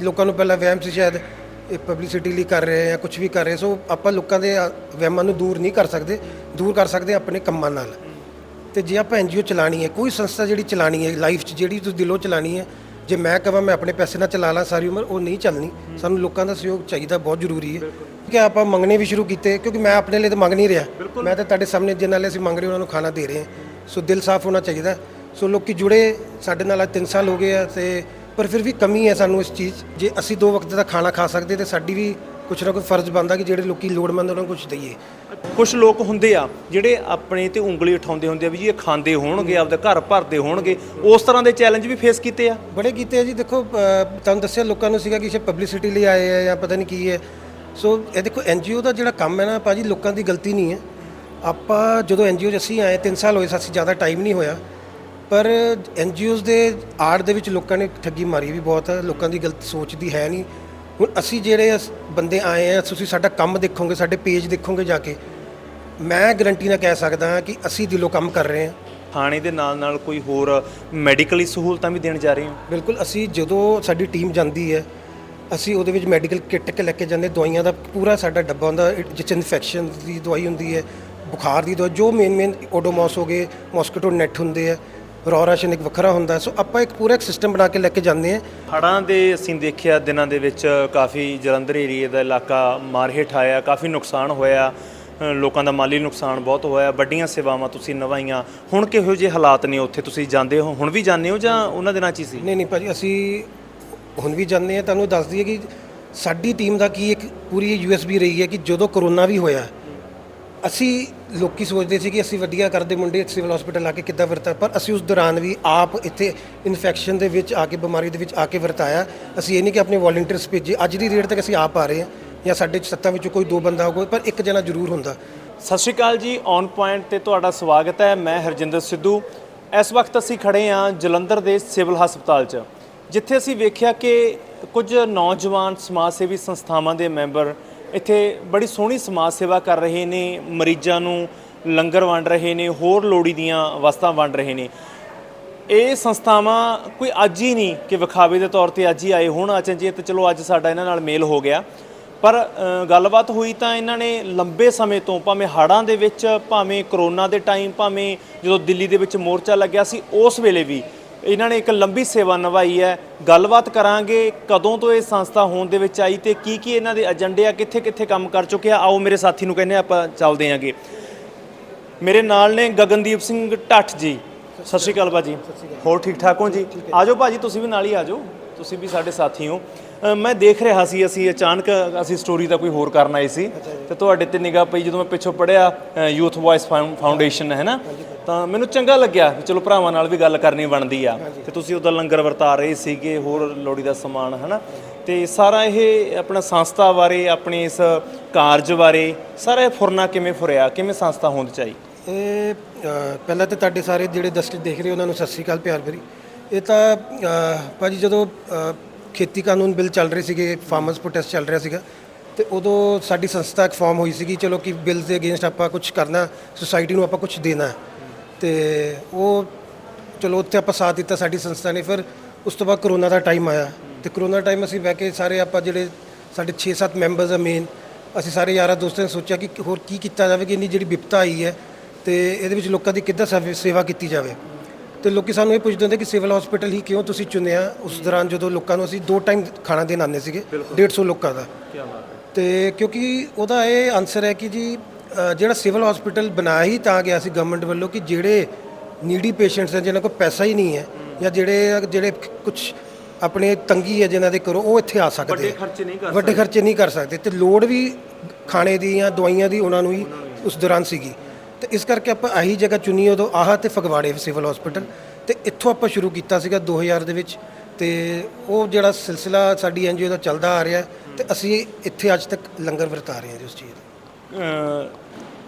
ਲੋਕਾਂ ਨੂੰ ਪਹਿਲਾਂ ਵਹਿਮ ਸੀ ਸ਼ਾਇਦ ਇਹ ਪਬਲਿਸਿਟੀ ਲਈ ਕਰ ਰਹੇ ਜਾਂ ਕੁਝ ਵੀ ਕਰ ਰਹੇ, ਸੋ ਆਪਾਂ ਲੋਕਾਂ ਦੇ ਵਹਿਮਾਂ ਨੂੰ ਦੂਰ ਨਹੀਂ ਕਰ ਸਕਦੇ, ਦੂਰ ਕਰ ਸਕਦੇ ਆਪਣੇ ਕੰਮਾਂ ਨਾਲ। ਤੇ ਜੇ ਆਪਾਂ NGO ਚਲਾਣੀ ਹੈ, ਕੋਈ ਸੰਸਥਾ ਜਿਹੜੀ ਚਲਾਣੀ ਹੈ ਲਾਈਫ 'ਚ, ਜਿਹੜੀ ਤੁਸੀਂ ਦਿਲੋਂ ਚਲਾਣੀ ਹੈ, ਜੇ ਮੈਂ ਕਹਾਂ ਮੈਂ ਆਪਣੇ ਪੈਸੇ ਨਾਲ ਚਲਾ ਲਾਂ ਸਾਰੀ ਉਮਰ, ਉਹ ਨਹੀਂ ਚੱਲਣੀ। ਸਾਨੂੰ ਲੋਕਾਂ ਦਾ ਸਹਿਯੋਗ ਚਾਹੀਦਾ, ਬਹੁਤ ਜ਼ਰੂਰੀ ਹੈ। ਕਿ ਆਪਾਂ ਮੰਗਣੇ ਵੀ ਸ਼ੁਰੂ ਕੀਤੇ, ਕਿਉਂਕਿ ਮੈਂ ਆਪਣੇ ਲਈ ਤਾਂ ਮੰਗ ਨਹੀਂ ਰਿਹਾ, ਮੈਂ ਤਾਂ ਤੁਹਾਡੇ ਸਾਹਮਣੇ ਜਿਨ੍ਹਾਂ ਲਈ ਅਸੀਂ ਮੰਗ ਰਹੇ ਉਹਨਾਂ ਨੂੰ ਖਾਣਾ ਦੇ ਰਹੇ ਹਾਂ। ਸੋ ਦਿਲ ਸਾਫ਼ ਹੋਣਾ ਚਾਹੀਦਾ। ਸੋ ਲੋਕੀ ਜੁੜੇ ਸਾਡੇ ਨਾਲ ਅੱਜ 3 ਸਾਲ ਹੋ ਗਏ ਆ, ਤੇ ਪਰ ਫਿਰ ਵੀ ਕਮੀ ਹੈ ਸਾਨੂੰ ਇਸ ਚੀਜ਼। ਜੇ ਅਸੀਂ 2 ਵਕਤ ਦਾ ਖਾਣਾ ਖਾ ਸਕਦੇ ਤਾਂ ਸਾਡੀ ਵੀ ਕੁਛ ਨਾ ਕੁਛ ਫਰਜ਼ ਬਣਦਾ ਕਿ ਜਿਹੜੇ ਲੋਕੀ ਲੋੜਵੰਦ ਉਹਨਾਂ ਨੂੰ ਕੁਛ ਦਈਏ। ਕੁਝ ਲੋਕ ਹੁੰਦੇ ਆ ਜਿਹੜੇ ਆਪਣੇ ਤੇ ਉਂਗਲੀ ਉਠਾਉਂਦੇ ਹੁੰਦੇ ਆ ਵੀ ਜੀ ਇਹ ਖਾਂਦੇ ਹੋਣਗੇ, ਆਪਦਾ ਘਰ ਭਰਦੇ ਹੋਣਗੇ, ਉਸ ਤਰ੍ਹਾਂ ਦੇ ਚੈਲੰਜ ਵੀ ਫੇਸ ਕੀਤੇ ਆ? ਬੜੇ ਕੀਤੇ ਆ ਜੀ। ਦੇਖੋ ਤੁਹਾਨੂੰ ਦੱਸਿਆ ਲੋਕਾਂ ਨੂੰ ਸੀਗਾ ਕਿ ਇਹ ਪਬਲਿਸਿਟੀ ਲਈ ਆਏ ਆ ਜਾਂ ਪਤਾ ਨਹੀਂ ਕੀ ਹੈ। ਸੋ ਇਹ ਦੇਖੋ NGO ਦਾ ਜਿਹੜਾ ਕੰਮ ਹੈ ਨਾ ਭਾਜੀ, ਲੋਕਾਂ ਦੀ ਗਲਤੀ ਨਹੀਂ ਹੈ। ਆਪਾਂ ਜਦੋਂ NGO 'ਚ ਅਸੀਂ ਆਏ 3 ਸਾਲ ਹੋਏ, ਅਸੀਂ ਜ਼ਿਆਦਾ ਟਾਈਮ ਨਹੀਂ ਹੋਇਆ, ਪਰ NGOs ਦੇ ਆੜ ਦੇ ਵਿੱਚ ਲੋਕਾਂ ਨੇ ਠੱਗੀ ਮਾਰੀ ਵੀ ਬਹੁਤ ਹੈ। ਲੋਕਾਂ ਦੀ ਗਲਤ ਸੋਚਦੀ ਹੈ ਨਹੀਂ। ਹੁਣ ਅਸੀਂ ਜਿਹੜੇ ਬੰਦੇ ਆਏ ਆ, ਤੁਸੀਂ ਸਾਡਾ ਕੰਮ ਦੇਖੋਗੇ, ਸਾਡੇ ਪੇਜ ਦੇਖੋਗੇ ਜਾ ਕੇ, ਮੈਂ ਗਰੰਟੀ ਨਾਲ ਕਹਿ ਸਕਦਾ ਹਾਂ ਕਿ ਅਸੀਂ ਦਿਲੋਂ ਕੰਮ ਕਰ ਰਹੇ ਹਾਂ। ਖਾਣੇ ਦੇ ਨਾਲ ਨਾਲ ਕੋਈ ਹੋਰ ਮੈਡੀਕਲੀ ਸਹੂਲਤਾਂ ਵੀ ਦੇਣ ਜਾ ਰਹੇ ਹੋ? ਬਿਲਕੁਲ। ਅਸੀਂ ਜਦੋਂ ਸਾਡੀ ਟੀਮ ਜਾਂਦੀ ਹੈ, ਅਸੀਂ ਉਹਦੇ ਵਿੱਚ ਮੈਡੀਕਲ ਕਿੱਟ ਲੈ ਕੇ ਜਾਂਦੇ, ਦਵਾਈਆਂ ਦਾ ਪੂਰਾ ਸਾਡਾ ਡੱਬਾ ਹੁੰਦਾ, ਜਿਸ 'ਚ ਇਨਫੈਕਸ਼ਨ ਦੀ ਦਵਾਈ ਹੁੰਦੀ ਹੈ, ਬੁਖਾਰ ਦੀ ਦਵਾਈ, ਜੋ ਮੇਨ ਓਡੋਮੋਸ ਹੋ ਗਏ, ਮੋਸਕੀਟੋ ਨੈੱਟ ਹੁੰਦੇ ਆ, ਰੋਰਾਸ਼ਨ ਇੱਕ ਵੱਖਰਾ ਹੁੰਦਾ। ਸੋ ਆਪਾਂ ਇੱਕ ਪੂਰਾ ਸਿਸਟਮ ਬਣਾ ਕੇ ਲੈ ਕੇ ਜਾਂਦੇ ਹਾਂ। ਹੜ੍ਹਾਂ ਦੇ ਅਸੀਂ ਦੇਖਿਆ ਦਿਨਾਂ ਦੇ ਵਿੱਚ ਕਾਫੀ ਜਲੰਧਰ ਏਰੀਏ ਦਾ ਇਲਾਕਾ ਮਾਰ ਹੇਠ ਆਇਆ, ਕਾਫੀ ਨੁਕਸਾਨ ਹੋਇਆ, ਲੋਕਾਂ ਦਾ ਮਾਲੀ ਨੁਕਸਾਨ ਬਹੁਤ ਹੋਇਆ, ਵੱਡੀਆਂ ਸੇਵਾਵਾਂ ਤੁਸੀਂ ਨਿਭਾਈਆਂ। ਹੁਣ ਕਿਹੋ ਜਿਹੇ ਹਾਲਾਤ ਨੇ ਉੱਥੇ? ਤੁਸੀਂ ਜਾਂਦੇ ਹੋ, ਹੁਣ ਵੀ ਜਾਂਦੇ ਹੋ ਜਾਂ ਉਹਨਾਂ ਦਿਨਾਂ 'ਚ ਹੀ ਸੀ? ਨਹੀਂ ਭਾਜੀ, ਅਸੀਂ ਹੁਣ ਵੀ ਜਾਂਦੇ ਹਾਂ। ਤੁਹਾਨੂੰ ਦੱਸ ਦਈਏ ਕਿ ਸਾਡੀ ਟੀਮ ਦਾ ਕੀ ਇੱਕ ਪੂਰੀ USB ਰਹੀ ਹੈ ਕਿ ਜਦੋਂ ਕਰੋਨਾ ਵੀ ਹੋਇਆ, ਅਸੀਂ ਲੋਕੀ ਸੋਚਦੇ ਸੀ ਕਿ ਅਸੀਂ ਵਧੀਆ ਕਰਦੇ ਮੁੰਡੇ ਸਿਵਲ ਹਸਪੀਟਲ ਆ ਕੇ ਕਿੱਦਾਂ ਵਰਤਾ, ਪਰ ਅਸੀਂ ਉਸ ਦੌਰਾਨ ਵੀ ਆਪ ਇੱਥੇ ਇਨਫੈਕਸ਼ਨ ਦੇ ਵਿੱਚ ਆ ਕੇ, ਬਿਮਾਰੀ ਦੇ ਵਿੱਚ ਆ ਕੇ ਵਰਤਾਇਆ। ਅਸੀਂ ਇਹ ਨਹੀਂ ਕਿ ਆਪਣੇ ਵੋਲੰਟੀਅਰਸ ਭੇਜੇ। ਅੱਜ ਦੀ ਡੇਟ ਤੱਕ ਅਸੀਂ ਆਪ ਆ ਰਹੇ ਹਾਂ, ਜਾਂ ਸਾਡੇ 7 ਵਿੱਚੋਂ ਕੋਈ 2 ਬੰਦਾ ਹੋਊਗਾ, ਪਰ ਇੱਕ ਜਣਾ ਜ਼ਰੂਰ ਹੁੰਦਾ। ਸਤਿ ਸ਼੍ਰੀ ਅਕਾਲ ਜੀ, ਔਨ ਪੁਆਇੰਟ ਤੇ ਤੁਹਾਡਾ ਸਵਾਗਤ ਹੈ। ਮੈਂ ਹਰਜਿੰਦਰ ਸਿੱਧੂ। ਇਸ ਵਕਤ ਅਸੀਂ ਖੜੇ ਹਾਂ ਜਲੰਧਰ ਦੇ ਸਿਵਲ ਹਸਪਤਾਲ 'ਚ, ਜਿੱਥੇ ਅਸੀਂ ਵੇਖਿਆ ਕਿ ਕੁਝ ਨੌਜਵਾਨ ਸਮਾਜ ਸੇਵੀ ਸੰਸਥਾਵਾਂ ਦੇ ਮੈਂਬਰ ਇੱਥੇ ਬੜੀ ਸੋਹਣੀ ਸਮਾਜ ਸੇਵਾ ਕਰ ਰਹੇ ਨੇ, ਮਰੀਜ਼ਾਂ ਨੂੰ ਲੰਗਰ ਵੰਡ ਰਹੇ ਨੇ, ਹੋਰ ਲੋੜੀ ਦੀਆਂ ਵਸਤਾਂ ਵੰਡ ਰਹੇ ਨੇ। ਇਹ ਸੰਸਥਾਵਾਂ ਕੋਈ ਅੱਜ ਹੀ ਨਹੀਂ ਕਿ ਵਿਖਾਵੇ ਦੇ ਤੌਰ ਤੇ ਅੱਜ ਹੀ ਆਏ ਹੋਣ ਅਚਨਚੇਤ, ਚਲੋ ਅੱਜ ਸਾਡਾ ਇਹਨਾਂ ਨਾਲ ਮੇਲ ਹੋ ਗਿਆ, ਪਰ ਗੱਲਬਾਤ ਹੋਈ ਤਾਂ ਇਹਨਾਂ ਨੇ ਲੰਬੇ ਸਮੇਂ ਤੋਂ, ਭਾਵੇਂ ਹੜ੍ਹਾਂ ਦੇ ਵਿੱਚ, ਭਾਵੇਂ ਕਰੋਨਾ ਦੇ ਟਾਈਮ, ਭਾਵੇਂ ਜਦੋਂ ਦਿੱਲੀ ਦੇ ਵਿੱਚ ਮੋਰਚਾ ਲੱਗਿਆ ਸੀ ਉਸ ਵੇਲੇ ਵੀ ਇਹਨਾਂ ਨੇ ਇੱਕ ਲੰਬੀ ਸੇਵਾ ਨਿਭਾਈ ਹੈ। ਗੱਲਬਾਤ ਕਰਾਂਗੇ ਕਦੋਂ ਤੋਂ ਇਹ ਸੰਸਥਾ ਹੋਂਦ ਦੇ ਵਿੱਚ ਆਈ ਤੇ ਕੀ ਕੀ ਇਹਨਾਂ ਦੇ ਏਜੰਡੇ ਆ, ਕਿੱਥੇ ਕਿੱਥੇ ਕੰਮ ਕਰ ਚੁੱਕੇ ਆ। ਆਓ ਮੇਰੇ ਸਾਥੀ ਨੂੰ ਕਹਿੰਦੇ ਆਪਾਂ ਚੱਲਦੇ ਆਂਗੇ। ਮੇਰੇ ਨਾਲ ਨੇ ਗਗਨਦੀਪ ਸਿੰਘ ਢੱਠ ਜੀ। ਸਤਿ ਸ਼੍ਰੀ ਅਕਾਲ ਭਾਜੀ। ਹੋਰ ਠੀਕ ਠਾਕ ਹੋ ਜੀ? ਆਜੋ ਭਾਜੀ, ਤੁਸੀਂ ਵੀ ਨਾਲ ਹੀ ਆਜੋ, ਤੁਸੀਂ ਵੀ ਸਾਡੇ ਸਾਥੀ ਹੋ। ਮੈਂ ਦੇਖ ਰਿਹਾ ਸੀ, ਅਸੀਂ ਅਚਾਨਕ ਅਸੀਂ ਸਟੋਰੀ ਦਾ ਕੋਈ ਹੋਰ ਕਰਨ ਆਏ ਸੀ ਤੇ ਤੁਹਾਡੇ ਤੇ ਨਿਗਾਹ ਪਈ ਜਦੋਂ ਮੈਂ ਪਿੱਛੋਂ ਪੜ੍ਹਿਆ ਯੂਥ ਵੌਇਸ ਫਾਊਂਡੇਸ਼ਨ ਹੈ ਨਾ, ਤਾਂ ਮੈਨੂੰ ਚੰਗਾ ਲੱਗਿਆ ਵੀ ਚਲੋ ਭਰਾਵਾਂ ਨਾਲ ਵੀ ਗੱਲ ਕਰਨੀ ਬਣਦੀ ਆ। ਤੇ ਤੁਸੀਂ ਉਹਦਾ ਲੰਗਰ ਵਰਤਾ ਰਹੇ ਸੀਗੇ, ਹੋਰ ਲੋੜੀ ਦਾ ਸਮਾਨ ਹੈ ਨਾ, ਤੇ ਸਾਰਾ ਇਹ ਆਪਣਾ ਸੰਸਥਾ ਬਾਰੇ, ਆਪਣੇ ਇਸ ਕਾਰਜ ਬਾਰੇ ਸਾਰਾ ਇਹ ਫੁਰਨਾ ਕਿਵੇਂ ਫੁਰਿਆ, ਕਿਵੇਂ ਸੰਸਥਾ ਹੋਂਦ 'ਚ ਆਈ? ਇਹ ਪਹਿਲਾਂ ਤਾਂ ਤੁਹਾਡੇ ਸਾਰੇ ਜਿਹੜੇ ਦਰਸ਼ਕ ਦੇਖ ਰਹੇ ਉਹਨਾਂ ਨੂੰ ਸਤਿ ਸ਼੍ਰੀ ਅਕਾਲ, ਪਿਆਰ ਭਰੀ। ਇਹ ਤਾਂ ਭਾਜੀ ਜਦੋਂ ਖੇਤੀ ਕਾਨੂੰਨ ਬਿੱਲ ਚੱਲ ਰਹੇ ਸੀਗੇ, ਫਾਰਮਰਸ ਪ੍ਰੋਟੈਸਟ ਚੱਲ ਰਿਹਾ ਸੀਗਾ, ਤੇ ਉਦੋਂ ਸਾਡੀ ਸੰਸਥਾ ਇੱਕ ਫਾਰਮ ਹੋਈ ਸੀਗੀ, ਚਲੋ ਕਿ ਬਿੱਲ ਦੇ ਅਗੇਂਸਟ ਆਪਾਂ ਕੁਝ ਕਰਨਾ, ਸੁਸਾਇਟੀ ਨੂੰ ਆਪਾਂ ਕੁਝ ਦੇਣਾ, ਤੇ ਉਹ ਚਲੋ ਉੱਥੇ ਆਪਾਂ ਸਾਥ ਦਿੱਤਾ ਸਾਡੀ ਸੰਸਥਾ ਨੇ। ਫਿਰ ਉਸ ਤੋਂ ਬਾਅਦ ਕਰੋਨਾ ਦਾ ਟਾਈਮ ਆਇਆ, ਤੇ ਕਰੋਨਾ ਟਾਈਮ ਅਸੀਂ ਬਹਿ ਕੇ ਸਾਰੇ ਆਪਾਂ ਜਿਹੜੇ ਸਾਡੇ 6-7 ਮੈਂਬਰਸ ਆ ਮੇਨ, ਅਸੀਂ ਸਾਰੇ ਯਾਰਾਂ ਦੋਸਤਾਂ ਨੇ ਸੋਚਿਆ ਕਿ ਹੋਰ ਕੀ ਕੀਤਾ ਜਾਵੇ ਕਿ ਇੰਨੀ ਜਿਹੜੀ ਵਿਪਤਾ ਆਈ ਹੈ ਤੇ ਇਹਦੇ ਵਿੱਚ ਲੋਕਾਂ ਦੀ ਕਿੱਦਾਂ ਸੇਵਾ ਕੀਤੀ ਜਾਵੇ। ਤੇ ਲੋਕੀ ਸਾਨੂੰ ਇਹ ਪੁੱਛਦੇ ਹੁੰਦੇ ਕਿ ਸਿਵਲ ਹਸਪੀਟਲ ਹੀ ਕਿਉਂ ਤੁਸੀਂ ਚੁਣਿਆ। ਉਸ ਦੌਰਾਨ ਜਦੋਂ ਲੋਕਾਂ ਨੂੰ ਅਸੀਂ 2 ਟਾਈਮ ਖਾਣਾ ਦੇਣ ਆਉਂਦੇ ਸੀਗੇ, 150 ਲੋਕਾਂ ਦਾ। ਤੇ ਕਿਉਂਕਿ ਉਹਦਾ ਇਹ ਆਨਸਰ ਹੈ ਕਿ ਜੀ ਜਿਹੜਾ ਸਿਵਲ ਹਸਪੀਟਲ ਬਣਾਇਆ ਹੀ ਤਾਂ ਗਿਆ ਸੀ ਗਵਰਨਮੈਂਟ ਵੱਲੋਂ ਕਿ ਜਿਹੜੇ ਨੀਡੀ ਪੇਸ਼ੈਂਟਸ ਹੈ, ਜਿਨ੍ਹਾਂ ਕੋਲ ਪੈਸਾ ਹੀ ਨਹੀਂ ਹੈ, ਜਾਂ ਜਿਹੜੇ ਕੁਝ ਆਪਣੇ ਤੰਗੀ ਹੈ ਜਿਨ੍ਹਾਂ ਦੇ ਘਰੋਂ, ਉਹ ਇੱਥੇ ਆ ਸਕਦੇ, ਵੱਡੇ ਖਰਚੇ ਨਹੀਂ ਕਰ ਸਕਦੇ, ਤੇ ਲੋੜ ਵੀ ਖਾਣੇ ਦੀ ਜਾਂ ਦਵਾਈਆਂ ਦੀ ਉਹਨਾਂ ਨੂੰ ਹੀ ਉਸ ਦੌਰਾਨ ਸੀਗੀ। ਤੇ ਇਸ ਕਰਕੇ ਆਪਾਂ ਆਹੀ ਜਗ੍ਹਾ ਚੁਣੀ ਉਦੋਂ, ਆਹ ਤੇ ਫਗਵਾੜੇ ਸਿਵਲ ਹਸਪੀਟਲ, ਤੇ ਇੱਥੋਂ ਆਪਾਂ ਸ਼ੁਰੂ ਕੀਤਾ ਸੀਗਾ 2000 ਦੇ ਵਿੱਚ। ਤੇ ਉਹ ਜਿਹੜਾ ਸਿਲਸਿਲਾ ਸਾਡੀ NGO ਦਾ ਚੱਲਦਾ ਆ ਰਿਹਾ, ਤੇ ਅਸੀਂ ਇੱਥੇ ਅੱਜ ਤੱਕ ਲੰਗਰ ਵਰਤਾ ਰਹੇ ਹਾਂ ਜੀ ਉਸ ਚੀਜ਼ ਦਾ।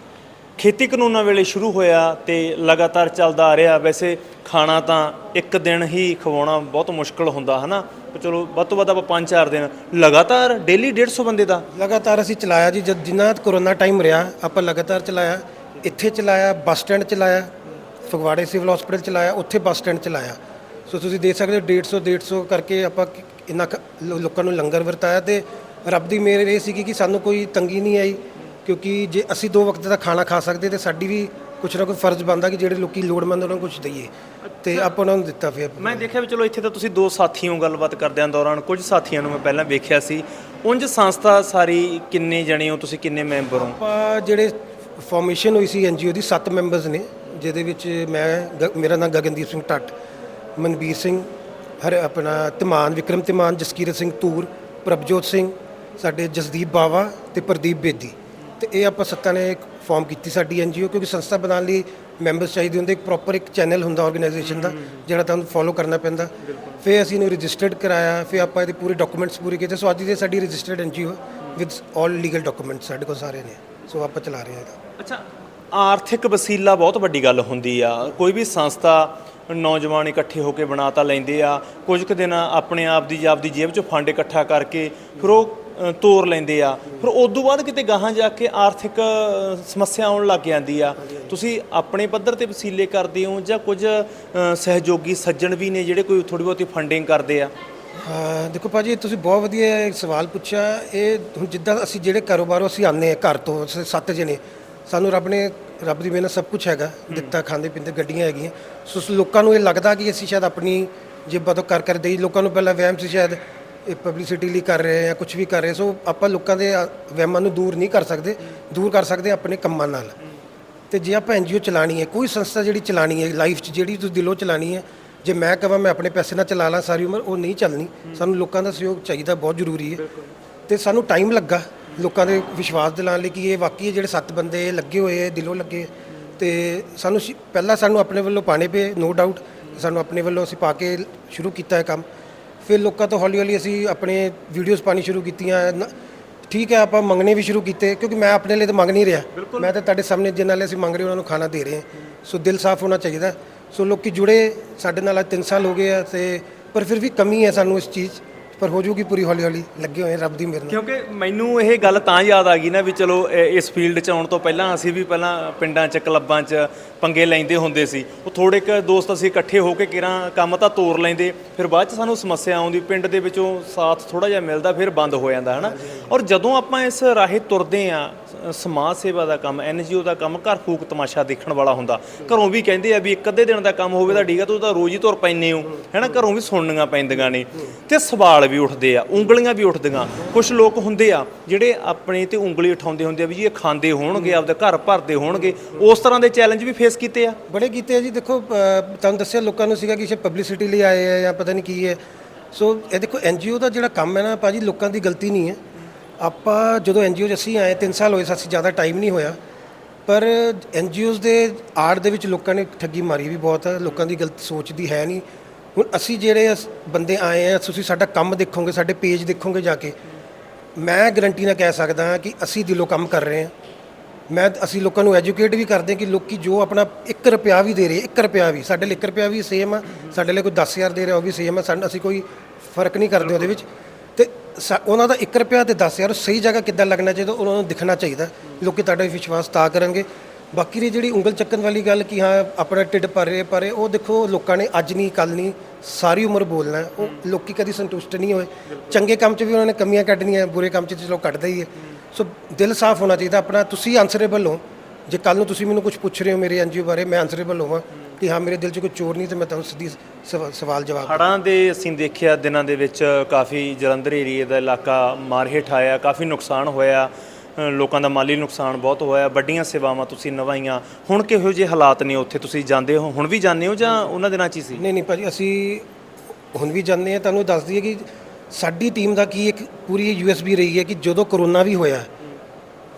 ਖੇਤੀ ਕਾਨੂੰਨਾਂ ਵੇਲੇ ਸ਼ੁਰੂ ਹੋਇਆ ਤੇ ਲਗਾਤਾਰ ਚੱਲਦਾ ਆ ਰਿਹਾ। ਵੈਸੇ ਖਾਣਾ ਤਾਂ ਇੱਕ ਦਿਨ ਹੀ ਖਵਾਉਣਾ ਬਹੁਤ ਮੁਸ਼ਕਲ ਹੁੰਦਾ ਹੈ ਨਾ, ਚਲੋ ਵੱਧ ਤੋਂ ਵੱਧ ਆਪਾਂ 5-4 ਦਿਨ ਲਗਾਤਾਰ ਡੇਲੀ 150 ਬੰਦੇ ਦਾ ਲਗਾਤਾਰ ਅਸੀਂ ਚਲਾਇਆ ਜੀ। ਜਦ ਜਿੰਨਾ ਕਰੋਨਾ ਟਾਈਮ ਰਿਹਾ ਆਪਾਂ ਲਗਾਤਾਰ ਚਲਾਇਆ, ਇੱਥੇ ਚਲਾਇਆ, ਬੱਸ ਸਟੈਂਡ ਚਲਾਇਆ, ਫਗਵਾੜੇ ਸਿਵਲ ਹਸਪੀਟਲ ਚਲਾਇਆ, ਉੱਥੇ ਬੱਸ ਸਟੈਂਡ ਚਲਾਇਆ। ਸੋ ਤੁਸੀਂ ਦੇਖ ਸਕਦੇ ਹੋ 150 ਕਰਕੇ ਆਪਾਂ ਇੰਨਾ ਲੋਕਾਂ ਨੂੰ ਲੰਗਰ ਵਰਤਾਇਆ ਤੇ ਰੱਬ ਦੀ ਮਿਹਰ ਇਹ ਸੀਗੀ ਕਿ ਸਾਨੂੰ ਕੋਈ ਤੰਗੀ ਨਹੀਂ ਆਈ, ਕਿਉਂਕਿ ਜੇ ਅਸੀਂ 2 ਵਕਤ ਦਾ ਖਾਣਾ ਖਾ ਸਕਦੇ ਤੇ ਸਾਡੀ ਵੀ ਕੁਛ ਨਾ ਕੋਈ ਫਰਜ਼ ਬਣਦਾ ਕਿ ਜਿਹੜੇ ਲੋਕੀ ਲੋੜਵੰਦ ਉਹਨਾਂ ਨੂੰ ਕੁਝ ਦਈਏ, ਤੇ ਆਪਾਂ ਉਹਨਾਂ ਨੂੰ ਦਿੱਤਾ। ਫਿਰ ਮੈਂ ਦੇਖਿਆ ਵੀ ਚਲੋ ਇੱਥੇ ਤਾਂ ਤੁਸੀਂ 2 ਸਾਥੀਆਂ ਗੱਲਬਾਤ ਕਰਦਿਆਂ ਦੌਰਾਨ, ਕੁਝ ਸਾਥੀਆਂ ਨੂੰ ਮੈਂ ਪਹਿਲਾਂ ਵੇਖਿਆ ਸੀ। ਉਂਝ ਸੰਸਥਾ ਸਾਰੀ ਕਿੰਨੇ ਜਣੇ ਹੋ ਤੁਸੀਂ, ਕਿੰਨੇ ਮੈਂਬਰ ਹੋ? ਆਪਾਂ ਜਿਹੜੇ ਫਾਰਮੇਸ਼ਨ ਹੋਈ ਸੀ NGO ਦੀ 7 ਮੈਂਬਰਸ ਨੇ, ਜਿਹਦੇ ਵਿੱਚ ਮੇਰਾ ਨਾਮ ਗਗਨਦੀਪ ਸਿੰਘ ਟੱਟ, ਮਨਬੀਰ ਸਿੰਘ, ਆਪਣਾ ਧਮਾਨ, ਵਿਕਰਮ ਧਮਾਨ, ਜਸਕੀਰਤ ਸਿੰਘ ਧੂਰ, ਪ੍ਰਭਜੋਤ ਸਿੰਘ, ਸਾਡੇ ਜਸਦੀਪ ਬਾਵਾ ਤੇ ਪ੍ਰਦੀਪ ਬੇਦੀ, ਤੇ ਇਹ ਆਪਾਂ 7 ਨੇ ਫਾਰਮ ਕੀਤੀ ਸਾਡੀ NGO। ਕਿਉਂਕਿ ਸੰਸਥਾ ਬਣਾਉਣ ਲਈ ਮੈਂਬਰਸ ਚਾਹੀਦੇ ਹੁੰਦੇ, ਇੱਕ ਪ੍ਰੋਪਰ ਇੱਕ ਚੈਨਲ ਹੁੰਦਾ ਆਰਗੇਨਾਈਜੇਸ਼ਨ ਦਾ ਜਿਹੜਾ ਤੁਹਾਨੂੰ ਫੋਲੋ ਕਰਨਾ ਪੈਂਦਾ। ਫਿਰ ਅਸੀਂ ਇਹਨੂੰ ਰਜਿਸਟਰਡ ਕਰਾਇਆ, ਫਿਰ ਆਪਾਂ ਇਹਦੇ ਪੂਰੇ ਡਾਕੂਮੈਂਟਸ ਪੂਰੇ ਕੀਤੇ। ਸੋ ਅੱਜ ਦੀ ਸਾਡੀ registered NGO with all legal documents ਸਾਡੇ ਕੋਲ ਸਾਰੇ ਨੇ। ਸੋ ਆਪਾਂ ਚਲਾ ਰਹੇ ਹਾਂ ਇਹਦਾ। ਅੱਛਾ, ਆਰਥਿਕ ਵਸੀਲਾ ਬਹੁਤ ਵੱਡੀ ਗੱਲ ਹੁੰਦੀ ਆ। ਕੋਈ ਵੀ ਸੰਸਥਾ ਨੌਜਵਾਨ ਇਕੱਠੇ ਹੋ ਕੇ ਬਣਾ ਤਾਂ ਲੈਂਦੇ ਆ, ਕੁਝ ਕੁ ਦਿਨ ਆਪਣੇ ਆਪ ਦੀ ਜੇਬ 'ਚੋਂ ਫੰਡ ਇਕੱਠਾ ਕਰਕੇ ਫਿਰ ਉਹ ਤੋਰ ਲੈਂਦੇ ਆ, ਫਿਰ ਉਸ ਤੋਂ ਬਾਅਦ ਕਿਤੇ ਗਾਹਾਂ ਜਾ ਕੇ ਆਰਥਿਕ ਸਮੱਸਿਆ ਆਉਣ ਲੱਗ ਜਾਂਦੀ ਆ। ਤੁਸੀਂ ਆਪਣੇ ਪੱਧਰ ਤੇ ਵਸੀਲੇ ਕਰਦੇ ਹੋ ਜਾਂ ਕੁਝ ਸਹਿਯੋਗੀ ਸੱਜਣ ਵੀ ਨੇ ਜਿਹੜੇ ਕੋਈ ਥੋੜੀ ਬਹੁਤੀ ਫੰਡਿੰਗ ਕਰਦੇ ਆ? ਦੇਖੋ ਭਾਜੀ, ਤੁਸੀਂ ਬਹੁਤ ਵਧੀਆ ਇੱਕ ਸਵਾਲ ਪੁੱਛਿਆ। ਇਹ ਹੁਣ ਜਿੱਦਾਂ ਅਸੀਂ ਜਿਹੜੇ ਕਾਰੋਬਾਰੋਂ ਅਸੀਂ ਆਉਂਦੇ ਹਾਂ, ਘਰ ਤੋਂ 7 ਜਣੇ, ਸਾਨੂੰ ਰੱਬ ਦੀ ਮਿਹਨਤ ਸਭ ਕੁਝ ਹੈਗਾ ਦਿੱਤਾ, ਖਾਂਦੇ ਪੀਂਦੇ, ਗੱਡੀਆਂ ਹੈਗੀਆਂ। ਸੋ ਲੋਕਾਂ ਨੂੰ ਇਹ ਲੱਗਦਾ ਕਿ ਅਸੀਂ ਸ਼ਾਇਦ ਆਪਣੀ ਜੇਬਾਂ ਤੋਂ ਕਰ ਦੇਈ। ਲੋਕਾਂ ਨੂੰ ਪਹਿਲਾਂ ਵਹਿਮ ਸੀ ਸ਼ਾਇਦ ਇਹ ਪਬਲਿਸਿਟੀ ਲਈ ਕਰ ਰਹੇ ਜਾਂ ਕੁਝ ਵੀ ਕਰ ਰਹੇ। ਸੋ ਆਪਾਂ ਲੋਕਾਂ ਦੇ ਵਹਿਮਾਂ ਨੂੰ ਦੂਰ ਨਹੀਂ ਕਰ ਸਕਦੇ, ਦੂਰ ਕਰ ਸਕਦੇ ਆਪਣੇ ਕੰਮਾਂ ਨਾਲ। ਤੇ ਜੇ ਆਪਾਂ NGO ਚਲਾਣੀ ਹੈ, ਕੋਈ ਸੰਸਥਾ ਜਿਹੜੀ ਚਲਾਣੀ ਹੈ ਲਾਈਫ 'ਚ, ਜਿਹੜੀ ਤੁਸੀਂ ਦਿਲੋਂ ਚਲਾਣੀ ਹੈ, ਜੇ ਮੈਂ ਕਹਾਂ ਮੈਂ ਆਪਣੇ ਪੈਸੇ ਨਾਲ ਚਲਾ ਲਾਂ ਸਾਰੀ ਉਮਰ, ਉਹ ਨਹੀਂ ਚੱਲਣੀ। ਸਾਨੂੰ ਲੋਕਾਂ ਦਾ ਸਹਿਯੋਗ ਚਾਹੀਦਾ, ਬਹੁਤ ਜ਼ਰੂਰੀ ਹੈ। ਤੇ ਸਾਨੂੰ ਟਾਈਮ ਲੱਗਾ ਲੋਕਾਂ ਦੇ ਵਿਸ਼ਵਾਸ ਦਿਲਾਉਣ ਲਈ ਕਿ ਇਹ ਵਾਕਈ ਜਿਹੜੇ 7 ਬੰਦੇ ਲੱਗੇ ਹੋਏ ਹੈ, ਦਿਲੋਂ ਲੱਗੇ। ਤੇ ਸਾਨੂੰ ਪਹਿਲਾਂ ਆਪਣੇ ਵੱਲੋਂ ਪਾਣੇ ਪਏ, ਨੋ ਡਾਊਟ ਸਾਨੂੰ ਆਪਣੇ ਵੱਲੋਂ ਅਸੀਂ ਪਾ ਕੇ ਸ਼ੁਰੂ ਕੀਤਾ ਹੈ ਕੰਮ। ਫਿਰ ਲੋਕਾਂ ਤੋਂ ਹੌਲੀ ਹੌਲੀ ਅਸੀਂ ਆਪਣੇ ਵੀਡੀਓਜ਼ ਪਾਣੀ ਸ਼ੁਰੂ ਕੀਤੀਆਂ। ਠੀਕ ਹੈ, ਆਪਾਂ ਮੰਗਣੇ ਵੀ ਸ਼ੁਰੂ ਕੀਤੇ, ਕਿਉਂਕਿ ਮੈਂ ਆਪਣੇ ਲਈ ਤਾਂ ਮੰਗ ਨਹੀਂ ਰਿਹਾ, ਮੈਂ ਤਾਂ ਤੁਹਾਡੇ ਸਾਹਮਣੇ ਜਿਨ੍ਹਾਂ ਲਈ ਅਸੀਂ ਮੰਗ ਰਹੇ ਉਹਨਾਂ ਨੂੰ ਖਾਣਾ ਦੇ ਰਹੇ ਹਾਂ। ਸੋ ਦਿਲ ਸਾਫ਼ ਹੋਣਾ ਚਾਹੀਦਾ। ਸੋ ਲੋਕੀ ਜੁੜੇ ਸਾਡੇ ਨਾਲ 3 ਸਾਲ ਹੋ ਗਏ ਆ, ਤੇ ਪਰ ਫਿਰ ਵੀ ਕਮੀ ਹੈ ਸਾਨੂੰ ਇਸ ਚੀਜ਼, ਪਰ ਹੋ ਜੂਗੀ ਪੂਰੀ, ਹੌਲੀ ਹੌਲੀ ਲੱਗੇ ਹੋਏ ਰੱਬ ਦੀ ਮਿਹਰ ਨਾਲ। ਕਿਉਂਕਿ ਮੈਨੂੰ ਇਹ ਗੱਲ ਤਾਂ ਯਾਦ ਆ ਗਈ ਨਾ ਵੀ ਚਲੋ ਇਸ ਫੀਲਡ 'ਚ ਆਉਣ ਤੋਂ ਪਹਿਲਾਂ ਅਸੀਂ ਵੀ ਪਹਿਲਾਂ ਪਿੰਡਾਂ 'ਚ ਕਲੱਬਾਂ 'ਚ ਪੰਗੇ ਲੈਂਦੇ ਹੁੰਦੇ ਸੀ। ਉਹ ਥੋੜ੍ਹੇ ਕੁ ਦੋਸਤ ਅਸੀਂ ਇਕੱਠੇ ਹੋ ਕੇ ਕਿਰਾਂ ਕੰਮ ਤਾਂ ਤੋਰ ਲੈਂਦੇ, ਫਿਰ ਬਾਅਦ 'ਚ ਸਾਨੂੰ ਸਮੱਸਿਆ ਆਉਂਦੀ, ਪਿੰਡ ਦੇ ਵਿੱਚੋਂ ਸਾਥ ਥੋੜ੍ਹਾ ਜਿਹਾ ਮਿਲਦਾ, ਫਿਰ ਬੰਦ ਹੋ ਜਾਂਦਾ ਹੈ ਨਾ। ਔਰ ਜਦੋਂ ਆਪਾਂ ਇਸ ਰਾਹੇ ਤੁਰਦੇ ਹਾਂ, ਸਮਾਜ ਸੇਵਾ ਦਾ ਕੰਮ, NGO ਦਾ ਕੰਮ ਘਰ ਫੂਕ ਤਮਾਸ਼ਾ ਦੇਖਣ ਵਾਲਾ ਹੁੰਦਾ। ਘਰੋਂ ਵੀ ਕਹਿੰਦੇ ਆ ਵੀ 1 ਅੱਧੇ ਦਿਨ ਦਾ ਕੰਮ ਹੋਵੇ ਤਾਂ ਠੀਕ ਆ, ਤੁਸੀਂ ਤਾਂ ਰੋਜ਼ ਹੀ ਤੁਰ ਪੈਂਦੇ ਹੋ, ਹੈ ਨਾ। ਘਰੋਂ ਵੀ ਸੁਣਨੀਆਂ ਪੈਂਦੀਆਂ ਨੇ ਤੇ ਸਵਾਲ ਵੀ ਉੱਠਦੇ ਆ, ਉਂਗਲੀਆਂ ਵੀ ਉੱਠਦੀਆਂ। ਕੁਝ ਲੋਕ ਹੁੰਦੇ ਆ ਜਿਹੜੇ ਆਪਣੇ ਤੇ ਉਂਗਲੀ ਉਠਾਉਂਦੇ ਹੁੰਦੇ ਆ ਵੀ ਜੀ ਇਹ ਖਾਂਦੇ ਹੋਣਗੇ, ਆਪਦਾ ਘਰ ਭਰਦੇ ਹੋਣਗੇ। ਉਸ ਤਰ੍ਹਾਂ ਦੇ ਚੈਲੰਜ ਵੀ ਫੇਸ ਕੀਤੇ ਆ? ਬੜੇ ਕੀਤੇ ਆ ਜੀ। ਦੇਖੋ ਤੁਹਾਨੂੰ ਦੱਸਿਆ ਲੋਕਾਂ ਨੂੰ ਸੀਗਾ ਕਿ ਇਹ ਪਬਲਿਸਿਟੀ ਲਈ ਆਏ ਆ ਜਾਂ ਪਤਾ ਨਹੀਂ ਕੀ ਹੈ। ਸੋ ਇਹ ਦੇਖੋ NGO ਦਾ ਜਿਹੜਾ ਕੰਮ ਹੈ ਨਾ ਭਾਜੀ, ਲੋਕਾਂ ਦੀ ਗਲਤੀ ਨਹੀਂ ਹੈ। ਆਪਾਂ ਜਦੋਂ NGO 'ਚ ਅਸੀਂ ਆਏ 3 ਸਾਲ ਹੋਏ, ਅਸੀਂ ਜ਼ਿਆਦਾ ਟਾਈਮ ਨਹੀਂ ਹੋਇਆ, ਪਰ NGOs ਦੇ ਆੜ ਦੇ ਵਿੱਚ ਲੋਕਾਂ ਨੇ ਠੱਗੀ ਮਾਰੀ ਵੀ ਬਹੁਤ ਹੈ। ਲੋਕਾਂ ਦੀ ਗਲਤ ਸੋਚਦੀ ਹੈ ਨਹੀਂ। ਹੁਣ ਅਸੀਂ ਜਿਹੜੇ ਬੰਦੇ ਆਏ ਆ, ਤੁਸੀਂ ਸਾਡਾ ਕੰਮ ਦੇਖੋਗੇ, ਸਾਡੇ ਪੇਜ ਦੇਖੋਗੇ ਜਾ ਕੇ, ਮੈਂ ਗਰੰਟੀ ਨਾਲ ਕਹਿ ਸਕਦਾ ਹਾਂ ਕਿ ਅਸੀਂ ਦਿਲੋਂ ਕੰਮ ਕਰ ਰਹੇ ਹਾਂ। ਅਸੀਂ ਲੋਕਾਂ ਨੂੰ ਐਜੂਕੇਟ ਵੀ ਕਰਦੇ ਕਿ ਲੋਕੀ ਜੋ ਆਪਣਾ 1 ਰੁਪਿਆ ਵੀ ਦੇ ਰਹੇ, 1 ਰੁਪਿਆ ਵੀ, ਸਾਡੇ ਲਈ 1 ਰੁਪਿਆ ਵੀ ਸੇਮ ਆ, ਸਾਡੇ ਲਈ ਕੋਈ 10,000 ਦੇ ਰਿਹਾ ਉਹ ਵੀ ਸੇਮ ਆ। ਅਸੀਂ ਕੋਈ ਫਰਕ ਨਹੀਂ ਕਰਦੇ ਉਹਦੇ ਵਿੱਚ। ਤੇ ਉਹਨਾਂ ਦਾ 1 ਰੁਪਿਆ ਤੇ 10,000 ਸਹੀ ਜਗ੍ਹਾ ਕਿੱਦਾਂ ਲੱਗਣਾ ਚਾਹੀਦਾ, ਉਹਨਾਂ ਨੂੰ ਦਿਖਣਾ ਚਾਹੀਦਾ। ਲੋਕੀ ਤੁਹਾਡਾ ਵਿਸ਼ਵਾਸ ਤਾਂ ਕਰਨਗੇ। ਬਾਕੀ ਦੀ ਜਿਹੜੀ ਉਂਗਲ ਚੱਕਣ ਵਾਲੀ ਗੱਲ ਕਿ ਹਾਂ ਆਪਣਾ ਢਿੱਡ ਭਰ ਰਹੇ, ਉਹ ਦੇਖੋ ਲੋਕਾਂ ਨੇ ਅੱਜ ਨਹੀਂ ਕੱਲ ਨਹੀਂ ਸਾਰੀ ਉਮਰ ਬੋਲਣਾ। ਉਹ ਲੋਕੀ ਕਦੀ ਸੰਤੁਸ਼ਟ ਨਹੀਂ ਹੋਏ। ਚੰਗੇ ਕੰਮ 'ਚ ਵੀ ਉਹਨਾਂ ਨੇ ਕਮੀਆਂ ਕੱਢਣੀਆਂ, ਬੁਰੇ ਕੰਮ 'ਚ ਚਲੋ ਕੱਢਦਾ ਹੀ ਹੈ। ਸੋ ਦਿਲ ਸਾਫ਼ ਹੋਣਾ ਚਾਹੀਦਾ ਆਪਣਾ। ਤੁਸੀਂ ਆਨਸਰੇਬਲ ਹੋ। ਜੇ ਕੱਲ ਨੂੰ ਤੁਸੀਂ ਮੈਨੂੰ ਕੁਝ ਪੁੱਛ ਰਹੇ ਹੋ ਮੇਰੇ NGO ਬਾਰੇ, ਮੈਂ ਆਨਸਰੇਬਲ ਹੋਵਾਂ ਕਿ ਹਾਂ ਮੇਰੇ ਦਿਲ 'ਚ ਕੋਈ ਚੋਰ ਨਹੀਂ, ਤੇ ਮੈਂ ਤੁਹਾਨੂੰ ਸਿੱਧੀ ਸਵਾਲ ਜਵਾਬ। ਹੜ੍ਹਾਂ ਦੇ ਅਸੀਂ ਦੇਖਿਆ ਦਿਨਾਂ ਦੇ ਵਿੱਚ ਕਾਫੀ ਜਲੰਧਰ ਏਰੀਏ ਦਾ ਇਲਾਕਾ ਮਾਰ ਹੇਠ ਆਇਆ, ਕਾਫੀ ਨੁਕਸਾਨ ਹੋਇਆ, ਲੋਕਾਂ ਦਾ ਮਾਲੀ ਨੁਕਸਾਨ ਬਹੁਤ ਹੋਇਆ। ਵੱਡੀਆਂ ਸੇਵਾਵਾਂ ਤੁਸੀਂ ਨਿਭਾਈਆਂ। ਹੁਣ ਕਿਹੋ ਜਿਹੇ ਹਾਲਾਤ ਨੇ ਉੱਥੇ? ਤੁਸੀਂ ਜਾਂਦੇ ਹੋ, ਹੁਣ ਵੀ ਜਾਂਦੇ ਹੋ ਜਾਂ ਉਹਨਾਂ ਦਿਨਾਂ 'ਚ ਹੀ ਸੀ? ਨਹੀਂ ਭਾਜੀ, ਅਸੀਂ ਹੁਣ ਵੀ ਜਾਂਦੇ ਹਾਂ। ਤੁਹਾਨੂੰ ਦੱਸ ਦਈਏ ਕਿ ਸਾਡੀ ਟੀਮ ਦਾ ਕੀ ਇੱਕ ਪੂਰੀ USB ਰਹੀ ਹੈ ਕਿ ਜਦੋਂ ਕਰੋਨਾ ਵੀ ਹੋਇਆ,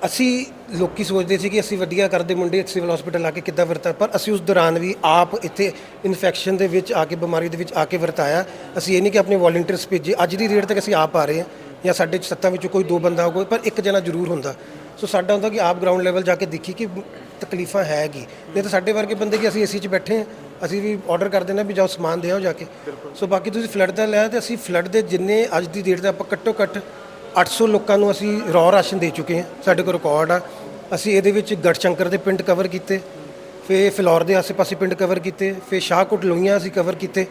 ਅਸੀਂ ਲੋਕੀ ਸੋਚਦੇ ਸੀ ਕਿ ਅਸੀਂ ਵਧੀਆ ਕਰਦੇ ਮੁੰਡੇ ਸਿਵਲ ਹਸਪੀਟਲ ਆ ਕੇ ਕਿੱਦਾਂ ਵਰਤਾ, ਪਰ ਅਸੀਂ ਉਸ ਦੌਰਾਨ ਵੀ ਆਪ ਇੱਥੇ ਇਨਫੈਕਸ਼ਨ ਦੇ ਵਿੱਚ ਆ ਕੇ, ਬਿਮਾਰੀ ਦੇ ਵਿੱਚ ਆ ਕੇ ਵਰਤਾਇਆ। ਅਸੀਂ ਇਹ ਨਹੀਂ ਕਿ ਆਪਣੇ ਵੋਲੰਟੀਅਰਸ ਭੇਜੇ। ਅੱਜ ਦੀ ਡੇਟ ਤੱਕ ਅਸੀਂ ਆਪ ਆ ਰਹੇ ਹਾਂ, ਜਾਂ ਸਾਡੇ 7 ਵਿੱਚੋਂ ਕੋਈ 2 ਬੰਦਾ ਹੋਊਗਾ, ਪਰ 1 ਜਣਾ ਜ਼ਰੂਰ ਹੁੰਦਾ। ਸੋ ਸਾਡਾ ਹੁੰਦਾ ਕਿ ਆਪ ਗਰਾਊਂਡ ਲੈਵਲ ਜਾ ਕੇ ਦੇਖੀ ਕਿ ਤਕਲੀਫਾਂ ਹੈ ਕੀ। ਨਹੀਂ ਤਾਂ ਸਾਡੇ ਵਰਗੇ ਬੰਦੇ ਕਿ ਅਸੀਂ AC 'ਚ ਬੈਠੇ ਹਾਂ, ਅਸੀਂ ਵੀ ਆਰਡਰ ਕਰ ਦਿੰਦੇ ਵੀ ਜਾਓ ਸਮਾਨ ਦੇ ਆਓ ਜਾ ਕੇ। ਸੋ ਬਾਕੀ ਤੁਸੀਂ ਫਲੱਡ ਦਾ ਲਿਆ, ਤੇ ਅਸੀਂ ਫਲੱਡ ਦੇ ਜਿੰਨੇ ਅੱਜ ਦੀ ਡੇਟ ਦਾ ਆਪਾਂ ਘੱਟੋ ਘੱਟ 800 ਲੋਕਾਂ ਨੂੰ ਅਸੀਂ ਰॉ ਰਾਸ਼ਨ ਦੇ ਚੁੱਕੇ ਹਾਂ। ਸਾਡੇ ਕੋਲ ਰਿਕਾਰਡ ਆ। ਅਸੀਂ ਇਹਦੇ ਵਿੱਚ ਗੜਸ਼ੰਕਰ ਦੇ ਪਿੰਡ ਕਵਰ ਕੀਤੇ, ਫਿਰ ਫਿਲੌਰ ਦੇ ਆਸੇ-ਪਾਸੇ ਪਿੰਡ ਕਵਰ ਕੀਤੇ, ਫਿਰ ਸ਼ਾਹਕੋਟ ਲੋਹੀਆਂ ਅਸੀਂ ਕਵਰ ਕੀਤੇ,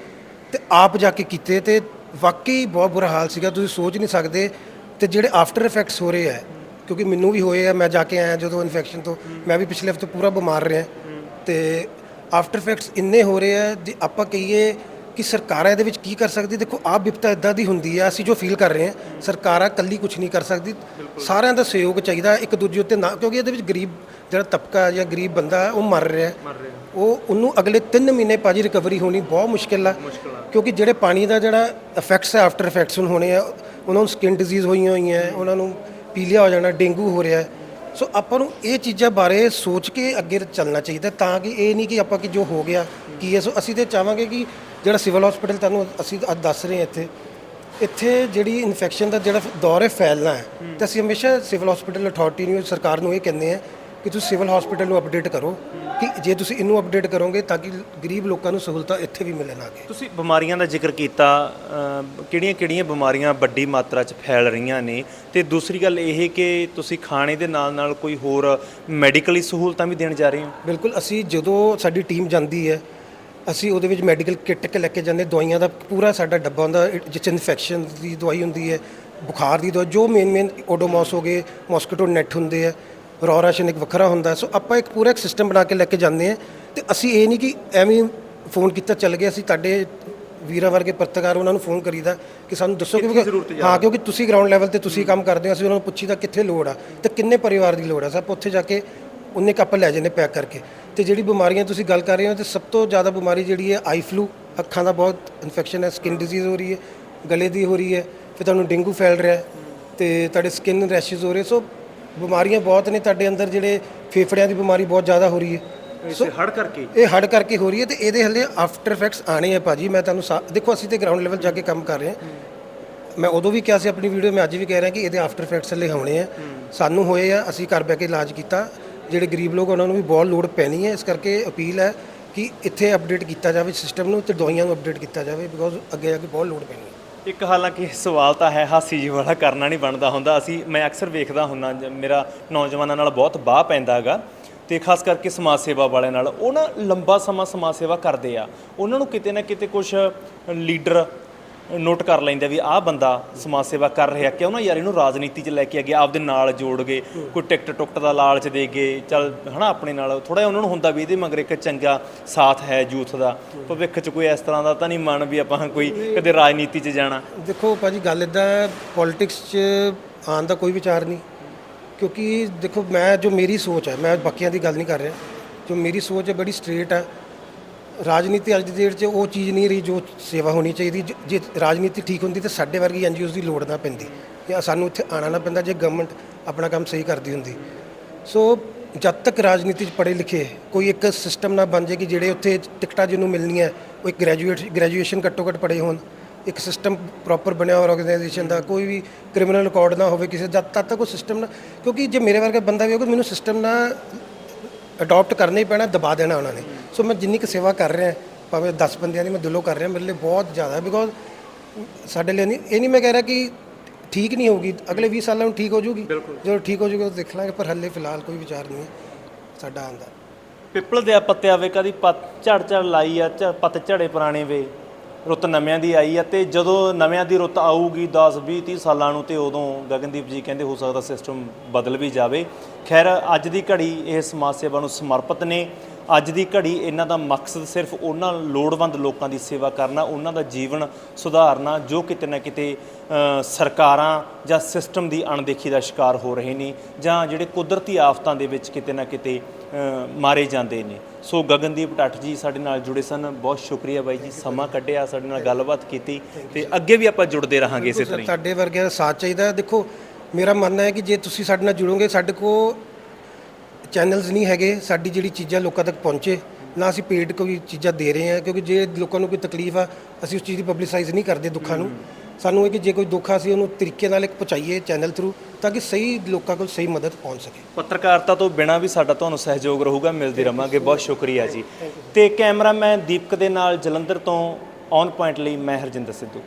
ਤੇ ਆਪ ਜਾ ਕੇ ਕੀਤੇ। ਤੇ ਵਾਕਈ ਬਹੁਤ ਬੁਰਾ ਹਾਲ ਸੀਗਾ, ਤੁਸੀਂ ਸੋਚ ਨਹੀਂ ਸਕਦੇ। ਤੇ ਜਿਹੜੇ ਆਫਟਰ ਇਫੈਕਟਸ ਹੋ ਰਹੇ ਆ, ਕਿਉਂਕਿ ਮੈਨੂੰ ਵੀ ਹੋਏ ਆ, ਮੈਂ ਜਾ ਕੇ ਆਇਆ ਜਦੋਂ ਇਨਫੈਕਸ਼ਨ ਤੋਂ, ਮੈਂ ਵੀ ਪਿਛਲੇ ਹਫ਼ਤੇ ਪੂਰਾ ਬਿਮਾਰ ਰਿਹਾ। ਤੇ ਆਫਟਰ ਇਫੈਕਟਸ ਇੰਨੇ ਹੋ ਰਹੇ ਆ, ਜੇ ਆਪਾਂ ਕਹੀਏ ਕਿ ਸਰਕਾਰਾਂ ਇਹਦੇ ਵਿੱਚ ਕੀ ਕਰ ਸਕਦੀ। ਦੇਖੋ ਆਹ ਵਿਪਤਾ ਇਦਾਂ ਦੀ ਹੁੰਦੀ ਆ, ਅਸੀਂ ਜੋ ਫੀਲ ਕਰ ਰਹੇ ਹਾਂ, ਸਰਕਾਰਾਂ ਇਕੱਲੀ ਕੁਝ ਨਹੀਂ ਕਰ ਸਕਦੀ, ਸਾਰਿਆਂ ਦਾ ਸਹਿਯੋਗ ਚਾਹੀਦਾ ਇੱਕ ਦੂਜੇ ਉੱਤੇ ਨਾ, ਕਿਉਂਕਿ ਇਹਦੇ ਵਿੱਚ ਗਰੀਬ ਜਿਹੜਾ ਤਬਕਾ ਜਾਂ ਗਰੀਬ ਬੰਦਾ ਉਹ ਮਰ ਰਿਹਾ, ਉਹਨੂੰ ਅਗਲੇ 3 ਮਹੀਨੇ ਭਾਜੀ ਰਿਕਵਰੀ ਹੋਣੀ ਬਹੁਤ ਮੁਸ਼ਕਿਲ ਆ। ਕਿਉਂਕਿ ਜਿਹੜੇ ਪਾਣੀ ਦਾ ਜਿਹੜਾ ਇਫੈਕਟਸ ਹੈ, ਆਫਟਰ ਇਫੈਕਟਸ ਹੋਣੇ ਆ, ਉਹਨਾਂ ਨੂੰ ਸਕਿਨ ਡਿਜ਼ੀਜ਼ ਹੋਈਆਂ ਉਹਨਾਂ ਨੂੰ ਪੀਲੀਆ ਹੋ ਜਾਣਾ, ਡੇਂਗੂ ਹੋ ਰਿਹਾ। ਸੋ ਆਪਾਂ ਨੂੰ ਇਹ ਚੀਜ਼ਾਂ ਬਾਰੇ ਸੋਚ ਕੇ ਅੱਗੇ ਚੱਲਣਾ ਚਾਹੀਦਾ, ਤਾਂ ਕਿ ਇਹ ਨਹੀਂ ਕਿ ਆਪਾਂ ਕਿ ਜੋ ਹੋ ਗਿਆ ਕੀ ਹੈ। ਸੋ ਅਸੀਂ ਤਾਂ ਚਾਹਾਂਗੇ ਕਿ ਜਿਹੜਾ ਸਿਵਲ ਹਸਪੀਟਲ ਤੁਹਾਨੂੰ ਅਸੀਂ ਅੱਜ ਦੱਸ ਰਹੇ ਹਾਂ, ਇੱਥੇ ਜਿਹੜੀ ਇਨਫੈਕਸ਼ਨ ਦਾ ਜਿਹੜਾ ਦੌਰ ਹੈ ਫੈਲਣਾ ਹੈ, ਤਾਂ ਅਸੀਂ ਹਮੇਸ਼ਾ ਸਿਵਲ ਹਸਪੀਟਲ ਅਥਾਰਟੀ ਨੂੰ, ਸਰਕਾਰ ਨੂੰ ਇਹ ਕਹਿੰਦੇ ਆ ਕਿ ਤੁਸੀਂ ਸਿਵਲ ਹਸਪੀਟਲ ਨੂੰ ਅਪਡੇਟ ਕਰੋ, ਕਿ ਜੇ ਤੁਸੀਂ ਇਹਨੂੰ ਅਪਡੇਟ ਕਰੋਗੇ ਤਾਂ ਕਿ ਗਰੀਬ ਲੋਕਾਂ ਨੂੰ ਸਹੂਲਤਾਂ ਇੱਥੇ ਵੀ ਮਿਲਣ ਆਗੇ। ਤੁਸੀਂ ਬਿਮਾਰੀਆਂ ਦਾ ਜ਼ਿਕਰ ਕੀਤਾ, ਕਿਹੜੀਆਂ-ਕਿਹੜੀਆਂ ਬਿਮਾਰੀਆਂ ਵੱਡੀ ਮਾਤਰਾ 'ਚ ਫੈਲ ਰਹੀਆਂ ਨੇ, ਤੇ ਦੂਸਰੀ ਗੱਲ ਇਹ ਕਿ ਤੁਸੀਂ ਖਾਣੇ ਦੇ ਨਾਲ-ਨਾਲ ਕੋਈ ਹੋਰ ਮੈਡੀਕਲੀ ਸਹੂਲਤਾਂ ਵੀ ਦੇਣ ਜਾ ਰਹੇ ਹੋ? ਬਿਲਕੁਲ, ਅਸੀਂ ਜਦੋਂ ਸਾਡੀ ਟੀਮ ਜਾਂਦੀ ਹੈ, ਅਸੀਂ ਉਹਦੇ ਵਿੱਚ ਮੈਡੀਕਲ ਕਿੱਟ ਲੈ ਕੇ ਜਾਂਦੇ, ਦਵਾਈਆਂ ਦਾ ਪੂਰਾ ਸਾਡਾ ਡੱਬਾ ਹੁੰਦਾ, ਜਿਸ 'ਚ ਇਨਫੈਕਸ਼ਨ ਦੀ ਦਵਾਈ ਹੁੰਦੀ ਹੈ, ਬੁਖਾਰ ਦੀ ਦਵਾਈ, ਜੋ ਮੇਨ ਓਡੋਮੋਸ ਹੋ ਗਏ, ਮੋਸਕੀਟੋ ਨੈੱਟ ਹੁੰਦੇ ਆ, ਰੋਰਾਸ਼ਨ ਇੱਕ ਵੱਖਰਾ ਹੁੰਦਾ। ਸੋ ਆਪਾਂ ਇੱਕ ਪੂਰਾ ਸਿਸਟਮ ਬਣਾ ਕੇ ਲੈ ਕੇ ਜਾਂਦੇ ਹਾਂ। ਤੇ ਅਸੀਂ ਇਹ ਨਹੀਂ ਕਿ ਐਵੇਂ ਫੋਨ ਕੀਤਾ ਚੱਲ ਗਏ, ਅਸੀਂ ਤੁਹਾਡੇ ਵੀਰਾਂ ਵਰਗੇ ਪੱਤਰਕਾਰ ਉਹਨਾਂ ਨੂੰ ਫੋਨ ਕਰੀਦਾ ਕਿ ਸਾਨੂੰ ਦੱਸੋ, ਕਿਉਂਕਿ ਹਾਂ, ਕਿਉਂਕਿ ਤੁਸੀਂ ਗਰਾਊਂਡ ਲੈਵਲ ਤੇ ਤੁਸੀਂ ਕੰਮ ਕਰਦੇ ਹੋ, ਅਸੀਂ ਉਹਨਾਂ ਨੂੰ ਪੁੱਛੀਦਾ ਕਿੱਥੇ ਲੋੜ ਆ ਤੇ ਕਿੰਨੇ ਪਰਿਵਾਰ ਦੀ ਲੋੜ ਆ, ਸਭ ਉੱਥੇ ਜਾ ਕੇ ਉਹਨੇ ਕੱਪ ਲੈ ਜਾਂਦੇ ਪੈਕ ਕਰਕੇ। ਤੇ ਜਿਹੜੀ ਬਿਮਾਰੀਆਂ ਤੁਸੀਂ ਗੱਲ ਕਰ ਰਹੇ ਹੋ, ਤੇ ਸਭ ਤੋਂ ਜ਼ਿਆਦਾ ਬਿਮਾਰੀ ਜਿਹੜੀ ਹੈ ਆਈ ਫਲੂ, ਅੱਖਾਂ ਦਾ ਬਹੁਤ ਇਨਫੈਕਸ਼ਨ ਹੈ, ਸਕਿਨ ਡਿਜ਼ੀਜ਼ ਹੋ ਰਹੀ ਹੈ, ਗਲੇ ਦੀ ਹੋ ਰਹੀ ਹੈ, ਫਿਰ ਤੁਹਾਨੂੰ ਡੇਂਗੂ ਫੈਲ ਰਿਹਾ ਤੇ ਤੁਹਾਡੇ ਸਕਿਨ ਰੈਸ਼ਿਸ ਹੋ ਰਹੇ। ਸੋ ਬਿਮਾਰੀਆਂ ਬਹੁਤ ਨੇ ਤੁਹਾਡੇ ਅੰਦਰ, ਜਿਹੜੇ ਫੇਫੜਿਆਂ ਦੀ ਬਿਮਾਰੀ ਬਹੁਤ ਜ਼ਿਆਦਾ ਹੋ ਰਹੀ ਹੈ। ਸੋ ਹੜ ਕਰਕੇ, ਇਹ ਹੜ ਕਰਕੇ ਹੋ ਰਹੀ ਹੈ, ਤੇ ਇਹਦੇ ਹਲੇ ਆਫਟਰ ਇਫੈਕਟਸ ਆਣੇ ਆ ਭਾਜੀ। ਮੈਂ ਤੁਹਾਨੂੰ ਦੇਖੋ, ਅਸੀਂ ਤੇ ਗਰਾਊਂਡ ਲੈਵਲ ਜਾ ਕੇ ਕੰਮ ਕਰ ਰਹੇ ਹਾਂ। ਮੈਂ ਉਦੋਂ ਵੀ ਕਿਹਾ ਸੀ ਆਪਣੀ ਵੀਡੀਓ, ਮੈਂ ਅੱਜ ਵੀ ਕਹਿ ਰਿਹਾ ਕਿ ਇਹਦੇ ਆਫਟਰ ਇਫੈਕਟਸ ਹਲੇ ਹੋਣੇ ਆ, ਸਾਨੂੰ ਹੋਏ ਆ, ਅਸੀਂ ਘਰ ਬਹਿ ਕੇ ਇਲਾਜ ਕੀਤਾ। ਜਿਹੜੇ ਗਰੀਬ ਲੋਕ ਉਹਨਾਂ ਨੂੰ ਵੀ ਬਹੁਤ ਲੋੜ ਪੈਣੀ ਹੈ, ਇਸ ਕਰਕੇ ਅਪੀਲ ਹੈ ਕਿ ਇੱਥੇ ਅਪਡੇਟ ਕੀਤਾ ਜਾਵੇ ਸਿਸਟਮ ਨੂੰ, ਤੇ ਦਵਾਈਆਂ ਨੂੰ ਅਪਡੇਟ ਕੀਤਾ ਜਾਵੇ, ਬਿਕੋਜ਼ ਅੱਗੇ ਜਾ ਕੇ ਬਹੁਤ ਲੋੜ ਪੈਣੀ ਹੈ। ਇੱਕ ਹਾਲਾਂਕਿ ਸਵਾਲ ਤਾਂ ਹੈ, ਹਾਸੀ ਜੀ ਵਾਲਾ ਕਰਨਾ ਨਹੀਂ ਬਣਦਾ ਹੁੰਦਾ। ਮੈਂ ਅਕਸਰ ਵੇਖਦਾ ਹੁੰਦਾ, ਮੇਰਾ ਨੌਜਵਾਨਾਂ ਨਾਲ ਬਹੁਤ ਬਾਹ ਪੈਂਦਾ ਹੈਗਾ, ਤੇ ਖਾਸ ਕਰਕੇ ਸਮਾਜ ਸੇਵਾ ਵਾਲਿਆਂ ਨਾਲ। ਉਹ ਨਾ ਲੰਬਾ ਸਮਾਂ ਸਮਾਜ ਸੇਵਾ ਕਰਦੇ ਆ, ਉਹਨਾਂ ਨੂੰ ਕਿਤੇ ਨਾ ਕਿਤੇ ਕੁਝ ਲੀਡਰ ਨੋਟ ਕਰ ਲੈਂਦੇ ਵੀ ਆਹ ਬੰਦਾ ਸਮਾਜ ਸੇਵਾ ਕਰ ਰਿਹਾ, ਕਿਉਂ ਨਾ ਯਾਰ ਇਹਨੂੰ ਰਾਜਨੀਤੀ 'ਚ ਲੈ ਕੇ ਆ ਗਿਆ, ਆਪਦੇ ਨਾਲ ਜੋੜ ਗਏ, ਕੋਈ ਟਿਕਟ ਟੁਕਟ ਦਾ ਲਾਲਚ ਦੇ ਗਏ, ਚੱਲ ਹੈ ਨਾ, ਆਪਣੇ ਨਾਲ ਥੋੜ੍ਹਾ ਜਿਹਾ ਉਹਨਾਂ ਨੂੰ ਹੁੰਦਾ ਵੀ ਇਹਦੇ ਮਗਰ ਇੱਕ ਚੰਗਾ ਸਾਥ ਹੈ ਯੂਥ ਦਾ, ਭਵਿੱਖ 'ਚ ਕੋਈ ਇਸ ਤਰ੍ਹਾਂ ਦਾ ਤਾਂ ਨਹੀਂ ਮਨ ਵੀ ਆਪਾਂ ਕੋਈ ਕਦੇ ਰਾਜਨੀਤੀ 'ਚ ਜਾਣਾ। ਦੇਖੋ ਭਾਜੀ, ਗੱਲ ਇੱਦਾਂ, ਪੋਲੀਟਿਕਸ 'ਚ ਆਉਣ ਦਾ ਕੋਈ ਵਿਚਾਰ ਨਹੀਂ, ਕਿਉਂਕਿ ਦੇਖੋ ਮੈਂ ਜੋ ਮੇਰੀ ਸੋਚ ਹੈ, ਮੈਂ ਬਾਕੀਆਂ ਦੀ ਗੱਲ ਨਹੀਂ ਕਰ ਰਿਹਾ, ਜੋ ਮੇਰੀ ਸੋਚ ਹੈ ਬੜੀ ਸਟ੍ਰੇਟ ਹੈ। ਰਾਜਨੀਤੀ ਅੱਜ ਦੀ ਡੇਟ 'ਚ ਉਹ ਚੀਜ਼ ਨਹੀਂ ਰਹੀ ਜੋ ਸੇਵਾ ਹੋਣੀ ਚਾਹੀਦੀ। ਜੇ ਰਾਜਨੀਤੀ ਠੀਕ ਹੁੰਦੀ ਤਾਂ ਸਾਡੇ ਵਰਗੀ NGOs ਦੀ ਲੋੜ ਨਾ ਪੈਂਦੀ, ਜਾਂ ਸਾਨੂੰ ਇੱਥੇ ਆਉਣਾ ਨਾ ਪੈਂਦਾ, ਜੇ ਗਵਰਨਮੈਂਟ ਆਪਣਾ ਕੰਮ ਸਹੀ ਕਰਦੀ ਹੁੰਦੀ। ਸੋ ਜਦ ਤੱਕ ਰਾਜਨੀਤੀ 'ਚ ਪੜ੍ਹੇ ਲਿਖੇ ਕੋਈ ਇੱਕ ਸਿਸਟਮ ਨਾ ਬਣ ਜੇ ਕਿ ਜਿਹੜੇ ਉੱਥੇ ਟਿਕਟਾਂ ਜਿਹਨੂੰ ਮਿਲਣੀਆਂ ਉਹ ਇੱਕ ਗ੍ਰੈਜੂਏਸ਼ਨ ਘੱਟੋ ਘੱਟ ਪੜ੍ਹੇ ਹੋਣ, ਇੱਕ ਸਿਸਟਮ ਪ੍ਰੋਪਰ ਬਣਿਆ ਹੋਇਆ ਆਰਗੇਨਾਈਜੇਸ਼ਨ ਦਾ, ਕੋਈ ਵੀ ਕ੍ਰਿਮੀਨਲ ਰਿਕਾਰਡ ਨਾ ਹੋਵੇ ਕਿਸੇ, ਜਦ ਤੱਕ ਉਹ ਸਿਸਟਮ ਨਾ, ਕਿਉਂਕਿ ਜੇ ਮੇਰੇ ਵਰਗਾ ਬੰਦਾ ਵੀ ਹੋਊਗਾ ਮੈਨੂੰ ਸਿਸਟਮ ਨਾ ਅਡਾਪਟ ਕਰਨਾ ਹੀ ਪੈਣਾ, ਦਬਾ ਦੇਣਾ ਉਹਨਾਂ ਨੇ। ਸੋ ਮੈਂ ਜਿੰਨੀ ਕੁ ਸੇਵਾ ਕਰ ਰਿਹਾ, ਭਾਵੇਂ 10 ਬੰਦਿਆਂ ਦੀ ਮੈਂ ਦਿਲੋਂ ਕਰ ਰਿਹਾ, ਮੇਰੇ ਲਈ ਬਹੁਤ ਜ਼ਿਆਦਾ ਹੈ, ਬਿਕੋਜ਼ ਸਾਡੇ ਲਈ ਨਹੀਂ, ਇਹ ਨਹੀਂ ਮੈਂ ਕਹਿ ਰਿਹਾ ਕਿ ਠੀਕ ਨਹੀਂ ਹੋਊਗੀ, ਅਗਲੇ 20 ਸਾਲਾਂ ਨੂੰ ਠੀਕ ਹੋ ਜੂਗੀ, ਜਦੋਂ ਠੀਕ ਹੋ ਜੂਗੀ ਉਹ ਦੇਖ ਲਾਂਗੇ, ਪਰ ਹੱਲੇ ਫਿਲਹਾਲ ਕੋਈ ਵਿਚਾਰ ਨਹੀਂ ਹੈ ਸਾਡਾ ਆਉਂਦਾ। ਪਿੱਪਲ ਦੇ ਪੱਤਿਆਂ ਵੇ ਕਦੀ ਝੜ ਲਾਈ ਆ, ਪੱਤ ਝੜੇ ਪੁਰਾਣੇ ਵੇ, ਰੁੱਤ ਨਵਿਆਂ ਦੀ ਆਈ ਆ, ਤੇ ਜਦੋਂ ਨਵਿਆਂ ਦੀ ਰੁੱਤ ਆਊਗੀ 10 20 30 ਸਾਲਾਂ ਨੂੰ, ਤੇ ਉਦੋਂ ਗਗਨਦੀਪ ਜੀ ਕਹਿੰਦੇ ਹੋ ਸਕਦਾ ਸਿਸਟਮ ਬਦਲ ਵੀ ਜਾਵੇ। ਖੈਰ, ਅੱਜ ਦੀ ਘੜੀ ਇਹ ਸਮਾਜ ਸੇਵਾ ਨੂੰ ਸਮਰਪਿਤ ਨੇ। ਅੱਜ ਦੀ ਘੜੀ ਇਹਨਾਂ ਦਾ ਮਕਸਦ ਸਿਰਫ ਉਹਨਾਂ ਲੋੜਵੰਦ ਲੋਕਾਂ ਦੀ ਸੇਵਾ ਕਰਨਾ, ਉਹਨਾਂ ਦਾ ਜੀਵਨ ਸੁਧਾਰਨਾ ਜੋ ਕਿਤੇ ਨਾ ਕਿਤੇ ਸਰਕਾਰਾਂ ਜਾਂ ਸਿਸਟਮ ਦੀ ਅਣਦੇਖੀ ਦਾ ਸ਼ਿਕਾਰ ਹੋ ਰਹੇ ਨੇ, ਜਾਂ ਜਿਹੜੇ ਕੁਦਰਤੀ ਆਫਤਾਂ ਦੇ ਵਿੱਚ ਕਿਤੇ ਨਾ ਕਿਤੇ ਮਾਰੇ ਜਾਂਦੇ ਨੇ। ਸੋ ਗਗਨਦੀਪ ਢੱਟ ਜੀ ਸਾਡੇ ਨਾਲ ਜੁੜੇ ਸਨ, ਬਹੁਤ ਸ਼ੁਕਰੀਆ ਬਾਈ ਜੀ, ਸਮਾਂ ਕੱਢਿਆ, ਸਾਡੇ ਨਾਲ ਗੱਲਬਾਤ ਕੀਤੀ, ਤੇ ਅੱਗੇ ਵੀ ਆਪਾਂ ਜੁੜਦੇ ਰਹਾਂਗੇ ਇਸੇ ਤਰ੍ਹਾਂ। ਤੁਹਾਡੇ ਵਰਗਿਆਂ ਦਾ ਸਾਥ ਚਾਹੀਦਾ। ਦੇਖੋ ਮੇਰਾ ਮੰਨਣਾ ਹੈ ਕਿ ਜੇ ਤੁਸੀਂ ਸਾਡੇ ਨਾਲ ਜੁੜੋਗੇ, ਸਾਡੇ ਕੋਲ ਚੈਨਲਸ ਨਹੀਂ ਹੈਗੇ, ਸਾਡੀ ਜਿਹੜੀ ਚੀਜ਼ਾਂ ਲੋਕਾਂ ਤੱਕ ਪਹੁੰਚੇ ਨਾ, ਅਸੀਂ ਪੇਡ ਕੋਈ ਚੀਜ਼ਾਂ ਦੇ ਰਹੇ ਹਾਂ, ਕਿਉਂਕਿ ਜੇ ਲੋਕਾਂ ਨੂੰ ਕੋਈ ਤਕਲੀਫ ਆ ਅਸੀਂ ਉਸ ਚੀਜ਼ ਦੀ ਪਬਲਿਸਾਈਜ਼ ਨਹੀਂ ਕਰਦੇ ਦੁੱਖਾਂ ਨੂੰ। ਸਾਨੂੰ ਇਹ ਕਿ ਜੇ ਕੋਈ ਦੁੱਖ ਆ ਅਸੀਂ ਉਹਨੂੰ ਤਰੀਕੇ ਨਾਲ ਇੱਕ ਪਹੁੰਚਾਈਏ ਚੈਨਲ ਥਰੂ, ਤਾਂ ਕਿ ਸਹੀ ਲੋਕਾਂ ਕੋਲ ਸਹੀ ਮਦਦ ਪਹੁੰਚ ਸਕੇ। ਪੱਤਰਕਾਰਤਾ ਤੋਂ ਬਿਨਾਂ ਵੀ ਸਾਡਾ ਤੁਹਾਨੂੰ ਸਹਿਯੋਗ ਰਹੂਗਾ, ਮਿਲਦੇ ਰਵਾਂਗੇ। ਬਹੁਤ ਸ਼ੁਕਰੀਆ ਜੀ। ਤੇ ਕੈਮਰਾਮੈਨ ਦੀਪਕ ਦੇ ਨਾਲ ਜਲੰਧਰ ਤੋਂ ਔਨ ਪੁਆਇੰਟ ਲਈ ਮੈਂ ਹਰਜਿੰਦਰ ਸਿੱਧੂ।